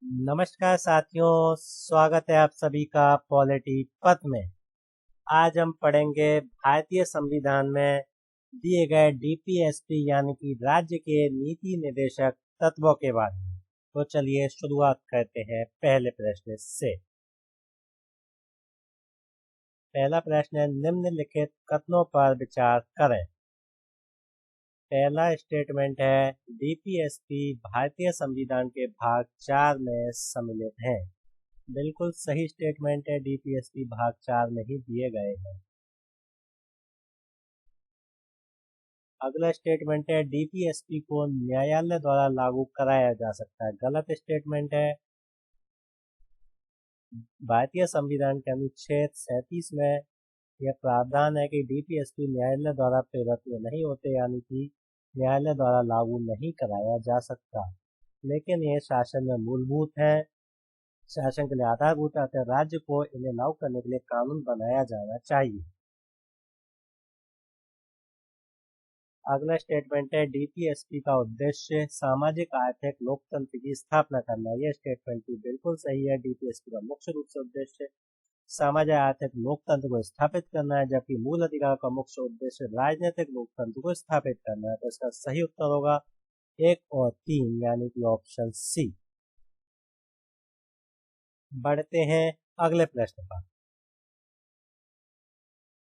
नमस्कार साथियों, स्वागत है आप सभी का पॉलिटी पथ में। आज हम पढ़ेंगे भारतीय संविधान में दिए गए डीपीएसपी यानी कि राज्य के नीति निर्देशक तत्वों के बारे में। तो चलिए शुरुआत करते हैं पहले प्रश्न से। पहला प्रश्न है, निम्नलिखित कथनों पर विचार करें। पहला स्टेटमेंट है, डीपीएसपी भारतीय संविधान के भाग 4 में सम्मिलित है। बिल्कुल सही स्टेटमेंट है, डीपीएसपी भाग 4 में ही दिए गए हैं। अगला स्टेटमेंट है, डीपीएसपी को न्यायालय द्वारा लागू कराया जा सकता है। गलत स्टेटमेंट है। भारतीय संविधान के अनुच्छेद 37 में यह प्रावधान है कि डीपीएसपी न्यायालय द्वारा प्रवर्तित नहीं होते, यानी कि न्यायालय द्वारा लागू नहीं कराया जा सकता। लेकिन ये शासन में मूलभूत है, शासन के लिए आधारभूत है। राज्य को इन्हें लागू करने के लिए कानून बनाया जाना चाहिए। अगला स्टेटमेंट है, डीपीएसपी का उद्देश्य सामाजिक आर्थिक लोकतंत्र की स्थापना करना। यह स्टेटमेंट भी बिल्कुल सही है। डीपीएसपी का मुख्य रूप से उद्देश्य सामाजिक आर्थिक लोकतंत्र को स्थापित करना है, जबकि मूल अधिकार का मुख्य उद्देश्य राजनीतिक लोकतंत्र को स्थापित करना है। तो इसका सही उत्तर होगा 1 और 3 यानी कि ऑप्शन सी। बढ़ते हैं अगले प्रश्न पर।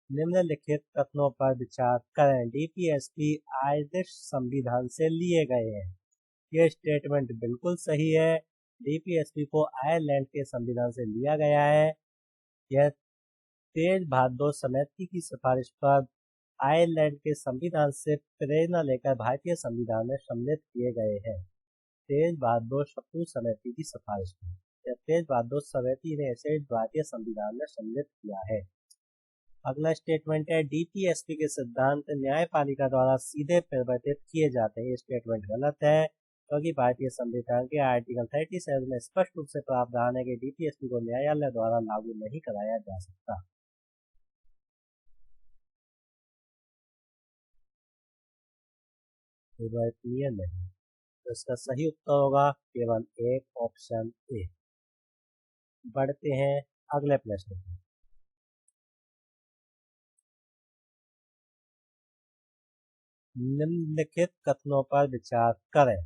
निम्नलिखित कथनों पर विचार करें। डीपीएसपी आदर्श संविधान से लिए गए हैं। यह स्टेटमेंट बिल्कुल सही है। डीपीएसपी को आयरलैंड के संविधान से लिया गया है। यह तेज भारद्वाज समिति की सिफारिश पर आयरलैंड के संविधान से प्रेरणा लेकर भारतीय संविधान में सम्मिलित किए गए हैं। तेज भारद्वाज समिति की सिफारिश पर तेज भारद्वाज समिति ने इसे भारतीय संविधान में सम्मिलित किया है। अगला स्टेटमेंट है, डीपीएसपी के सिद्धांत न्यायपालिका द्वारा सीधे परिवर्तित किए जाते हैं। ये स्टेटमेंट गलत है, क्योंकि भारतीय संविधान के आर्टिकल 37 में स्पष्ट रूप से प्रावधान है कि डीपीएसपी को न्यायालय द्वारा लागू नहीं कराया जा सकता। परिवर्तनीय नहीं, तो इसका सही उत्तर होगा केवल 1 ऑप्शन ए। बढ़ते हैं अगले प्रश्न पर। निम्नलिखित कथनों पर विचार करें।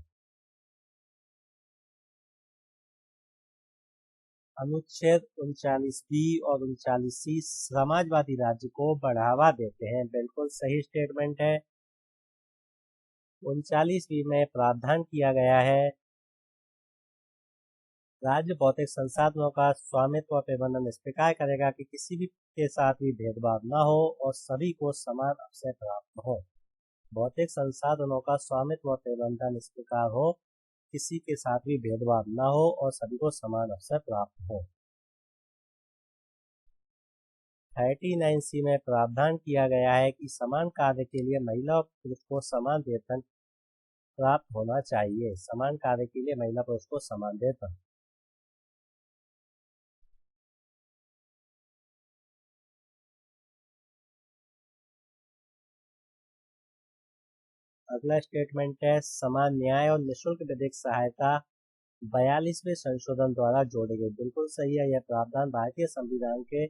अनुच्छेद 39B और 39C समाजवादी राज्य को बढ़ावा देते हैं। बिल्कुल सही स्टेटमेंट है। 39B में प्रावधान किया गया है, राज्य भौतिक संसाधनों का स्वामित्व और प्रबंधन इस प्रकार करेगा कि किसी भी के साथ भी भेदभाव न हो और सभी को समान अवसर प्राप्त हो। भौतिक संसाधनों का स्वामित्व और प्रबंधन इस प्रकार हो, किसी के साथ भी भेदभाव न हो और सभी को समान अवसर प्राप्त हो। 39C में प्रावधान किया गया है कि समान कार्य के लिए महिला और पुरुष को समान वेतन प्राप्त होना चाहिए। समान कार्य के लिए महिला पुरुष को समान वेतन। अगला स्टेटमेंट है, समान न्याय और निःशुल्क विधिक सहायता 42वें संशोधन द्वारा जोड़े गए। बिल्कुल सही है। यह प्रावधान भारतीय संविधान के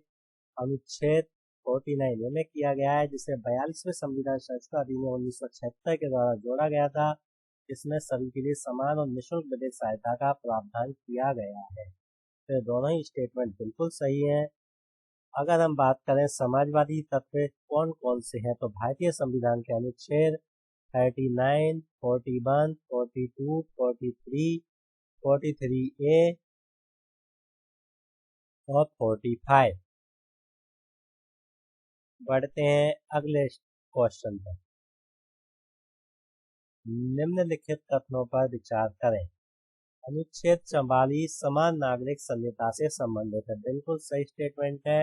अनुच्छेद 49 में किया गया है, जिसे 42वें संविधान संशोधन अधिनियम 1976 के द्वारा जोड़ा गया था। इसमें सभी के लिए समान और निःशुल्क विधिक सहायता का प्रावधान किया गया है। तो दोनों ही स्टेटमेंट बिल्कुल सही है। अगर हम बात करें समाजवादी तत्व कौन कौन से हैं, तो भारतीय संविधान के अनुच्छेद 39, 41, 42, 43, 43A और 45। बढ़ते हैं अगले क्वेश्चन पर। निम्नलिखित कथनों पर विचार करें। अनुच्छेद 44 समान नागरिक संहिता से संबंधित है। बिल्कुल सही स्टेटमेंट है।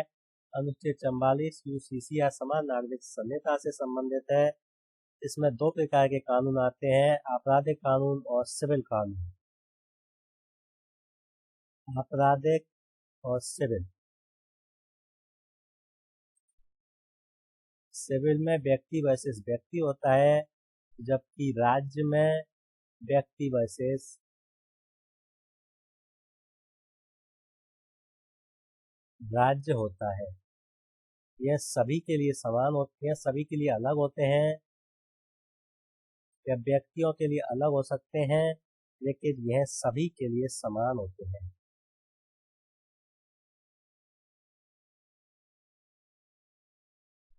अनुच्छेद 44 यूसीसी या समान नागरिक संहिता से संबंधित है। इसमें 2 प्रकार के कानून आते हैं, आपराधिक कानून और सिविल कानून। आपराधिक और सिविल। सिविल में व्यक्ति वर्सेस व्यक्ति होता है, जबकि राज्य में व्यक्ति वर्सेस राज्य होता है यह सभी के लिए समान होते हैं, सभी के लिए अलग होते हैं या व्यक्तियों के लिए अलग हो सकते हैं, लेकिन यह सभी के लिए समान होते हैं।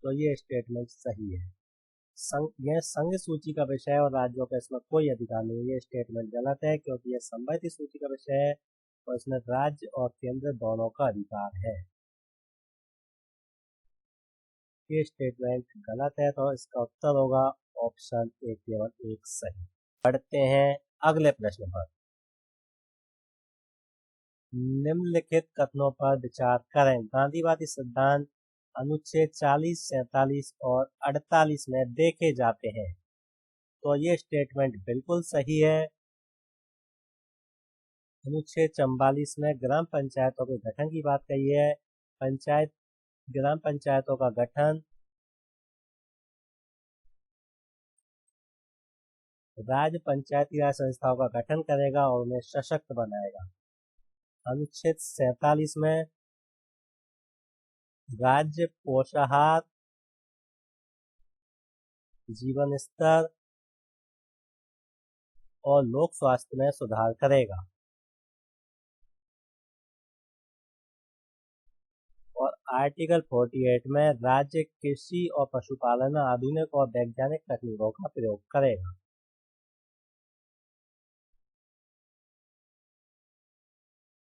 तो ये स्टेटमेंट सही है। यह संघ सूची का विषय है और राज्यों का इसमें कोई अधिकार नहीं है। ये स्टेटमेंट गलत है क्योंकि यह संवैधानिक सूची का विषय है और इसमें राज्य और केंद्र दोनों का अधिकार है। ये स्टेटमेंट गलत है तो इसका उत्तर होगा ऑप्शन ए केवल एक सही। पढ़ते हैं अगले प्रश्न पर। निम्नलिखित कथनों पर विचार करें। गांधीवादी सिद्धांत अनुच्छेद 40, 47 और 48 में देखे जाते हैं। तो ये स्टेटमेंट बिल्कुल सही है। अनुच्छेद 44 में ग्राम पंचायतों के गठन की बात कही है। ग्राम पंचायतों का गठन राज्य पंचायती राज संस्थाओं का गठन करेगा और उन्हें सशक्त बनाएगा। अनुच्छेद 47 में राज्य पोषाहार, जीवन स्तर और लोक स्वास्थ्य में सुधार करेगा। और आर्टिकल 48 में राज्य कृषि और पशुपालन आधुनिक और वैज्ञानिक तकनीकों का प्रयोग करेगा।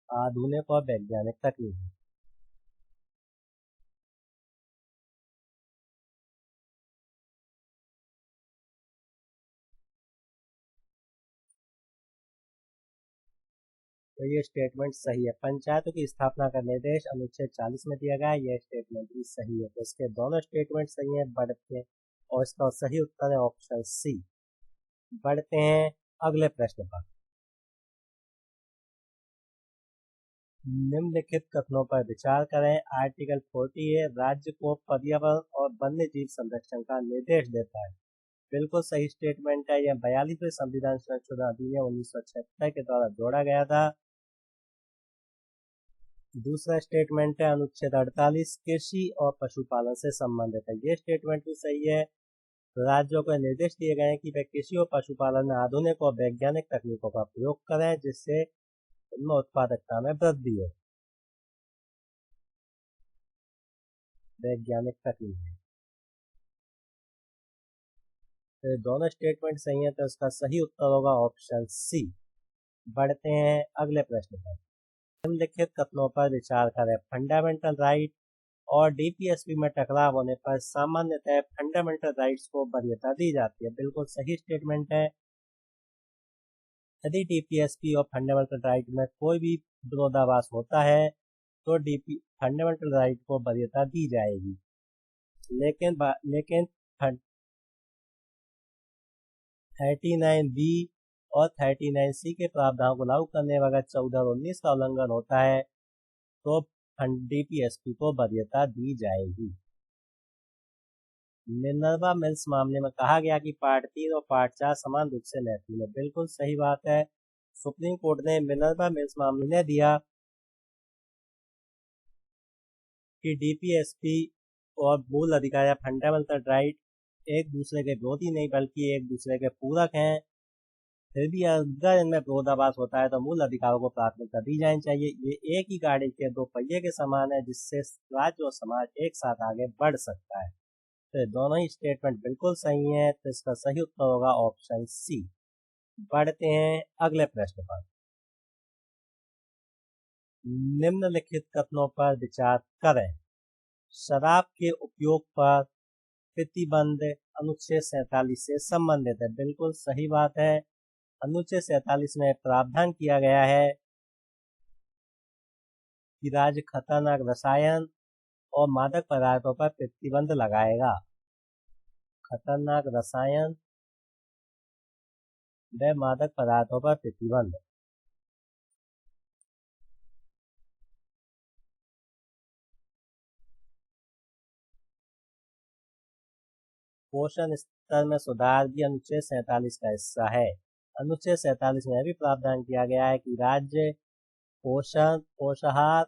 आधुनिक और वैज्ञानिक तकनीक। तो ये स्टेटमेंट सही है। पंचायतों की स्थापना का निर्देश अनुच्छेद 40 में दिया गया है। यह स्टेटमेंट भी सही है। तो इसके दोनों स्टेटमेंट सही हैं। बढ़ते हैं और इसका सही उत्तर है ऑप्शन सी। बढ़ते हैं अगले प्रश्न पर। निम्नलिखित कथनों पर विचार करें। आर्टिकल 40 राज्य को पर्यावरण और वन्य जीव संरक्षण का निर्देश देता है। बिल्कुल सही स्टेटमेंट है। यह 42वें संविधान संशोधन अधिनियम 1976 के द्वारा जोड़ा गया था। दूसरा स्टेटमेंट है अनुच्छेद 48 कृषि और पशुपालन से संबंधित है। ये स्टेटमेंट भी सही है। राज्यों को निर्देश दिए गए हैं कि वे कृषि और पशुपालन में आधुनिक और वैज्ञानिक तकनीकों का प्रयोग करें जिससे उनमें उत्पादकता में वृद्धि हो। वैज्ञानिक तकनीक तो दोनों स्टेटमेंट सही है तो इसका सही उत्तर होगा ऑप्शन सी। बढ़ते हैं अगले प्रश्न पर। निम्नलिखित कथनों पर विचार करें। फंडामेंटल राइट और डीपीएसपी में टकराव होने पर सामान्यतः फंडामेंटल राइट्स को वरीयता दी जाती है। बिल्कुल सही स्टेटमेंट है। यदि डीपीएसपी और फंडामेंटल राइट में कोई भी विरोधाभास होता है तो फंडामेंटल राइट को वरीयता दी जाएगी। लेकिन 39B और 39C के प्रावधानों को लागू करने में अगर 14 और 19 का उल्लंघन होता है तो डीपीएसपी को वरीयता दी जाएगी। मिनर्वा मिल्स मामले में कहा गया कि पार्ट 3 और पार्ट 4 समान रूप से महत्वपूर्ण है। बिल्कुल सही बात है। सुप्रीम कोर्ट ने मिनर्वा मिल्स मामले में दिया कि डीपीएसपी और मूल अधिकार या फंडामेंटल राइट एक दूसरे के विरोधी नहीं बल्कि एक दूसरे के पूरक हैं। फिर भी अगर इनमें विरोधाभास होता है तो मूल अधिकारों को प्राथमिकता दी जानी चाहिए। ये एक ही गाड़ी के दो पहिए के समान है जिससे राज्य और समाज एक साथ आगे बढ़ सकता है। तो दोनों ही स्टेटमेंट बिल्कुल सही है तो इसका सही उत्तर होगा ऑप्शन सी। बढ़ते हैं अगले प्रश्न पर। निम्नलिखित कथनों पर विचार करें। शराब के उपयोग पर प्रतिबंध अनुच्छेद 47 से संबंधित है। बिल्कुल सही बात है। अनुच्छेद 47 में प्रावधान किया गया है कि राज्य खतरनाक रसायन और मादक पदार्थों पर प्रतिबंध लगाएगा। खतरनाक रसायन व मादक पदार्थों पर प्रतिबंध। पोषण स्तर में सुधार भी अनुच्छेद 47 का हिस्सा है। अनुच्छेद 47 में भी प्रावधान किया गया है कि राज्य पोषण, पोषाहार,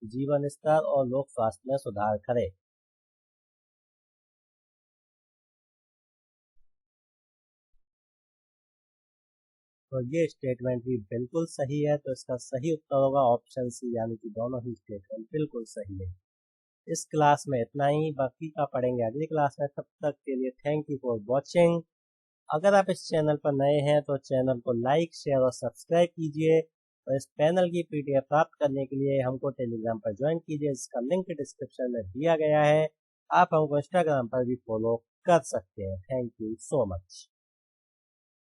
जीवन स्तर और लोक स्वास्थ्य में सुधार करे। तो ये स्टेटमेंट भी बिल्कुल सही है, तो इसका सही उत्तर होगा ऑप्शन सी, यानी कि दोनों ही स्टेटमेंट बिल्कुल सही है। इस क्लास में इतना ही, बाकी का पढ़ेंगे अगली क्लास में। तब तक के लिए थैंक यू फॉर वॉचिंग। अगर आप इस चैनल पर नए हैं तो चैनल को लाइक, शेयर और सब्सक्राइब कीजिए। और इस पैनल की पीडीएफ प्राप्त करने के लिए हमको टेलीग्राम पर ज्वाइन कीजिए, जिसका लिंक डिस्क्रिप्शन में दिया गया है। आप हमको इंस्टाग्राम पर भी फॉलो कर सकते हैं। Thank you so much.